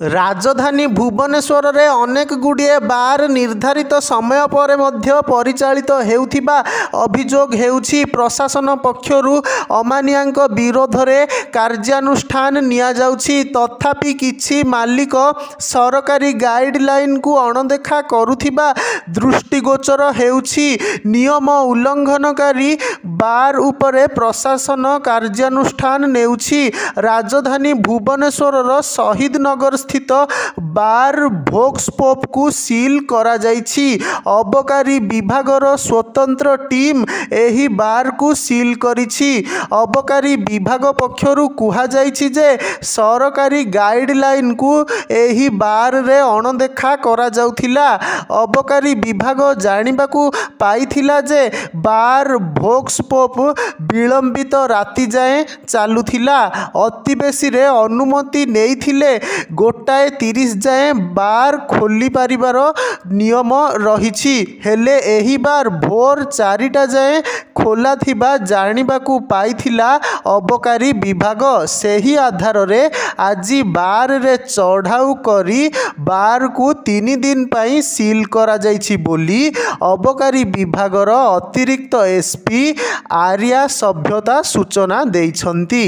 ରାଜଧାନୀ ଭୁବନେଶ୍ୱରରେ ଅନେକ ଗୁଡ଼ିଏ ବାର୍ ନିର୍ଦ୍ଧାରିତ ସମୟ ପରେ ମଧ୍ୟ ପରିଚାଳିତ ହେଉଥିବା ଅଭିଯୋଗ ହେଉଛି। ପ୍ରଶାସନ ପକ୍ଷରୁ ଅମାନିଆଙ୍କ ବିରୋଧରେ କାର୍ଯ୍ୟାନୁଷ୍ଠାନ ନିଆଯାଉଛି। ତଥାପି କିଛି ମାଲିକ ସରକାରୀ ଗାଇଡଲାଇନକୁ ଅଣଦେଖା କରୁଥିବା ଦୃଷ୍ଟିଗୋଚର ହେଉଛି। ନିୟମ ଉଲ୍ଲଂଘନକାରୀ ବାର୍ ଉପରେ ପ୍ରଶାସନ କାର୍ଯ୍ୟାନୁଷ୍ଠାନ ନେଉଛି। ରାଜଧାନୀ ଭୁବନେଶ୍ୱରର ଶହୀଦନଗର ସ୍ଥିତ ବାର୍ ଭୋକ୍ସପୋପକୁ ସିଲ୍ କରାଯାଇଛି। ଅବକାରୀ ବିଭାଗର ସ୍ୱତନ୍ତ୍ର ଟିମ୍ ଏହି ବାର୍କୁ ସିଲ୍ କରିଛି। ଅବକାରୀ ବିଭାଗ ପକ୍ଷରୁ କୁହାଯାଇଛି ଯେ ସରକାରୀ ଗାଇଡଲାଇନକୁ ଏହି ବାର୍ରେ ଅଣଦେଖା କରାଯାଉଥିଲା। ଅବକାରୀ ବିଭାଗ ଜାଣିବାକୁ ପାଇଥିଲା ଯେ ବାର୍ ଭୋକ୍ସପୋପ୍ ବିଳମ୍ବିତ ରାତି ଯାଏଁ ଚାଲୁଥିଲା। ଅତି ବେଶୀରେ ଅନୁମତି ନେଇଥିଲେ 1:30 ଯାଏଁ ବାର୍ ଖୋଲିପାରିବାର ନିୟମ ରହିଛି। ହେଲେ ଏହି ବାର୍ ଭୋର 4ଟା ଯାଏଁ ଖୋଲା ଥିବା ଜାଣିବାକୁ ପାଇଥିଲା ଅବକାରୀ ବିଭାଗ। ସେହି ଆଧାରରେ ଆଜି ବାର୍ରେ ଚଢ଼ାଉ କରି ବାର୍କୁ 3 ଦିନ ପାଇଁ ସିଲ୍ କରାଯାଇଛି ବୋଲି ଅବକାରୀ ବିଭାଗର ଅତିରିକ୍ତ ଏସ୍ପି ଆର୍ୟା ସଭ୍ୟତା ସୂଚନା ଦେଇଛନ୍ତି।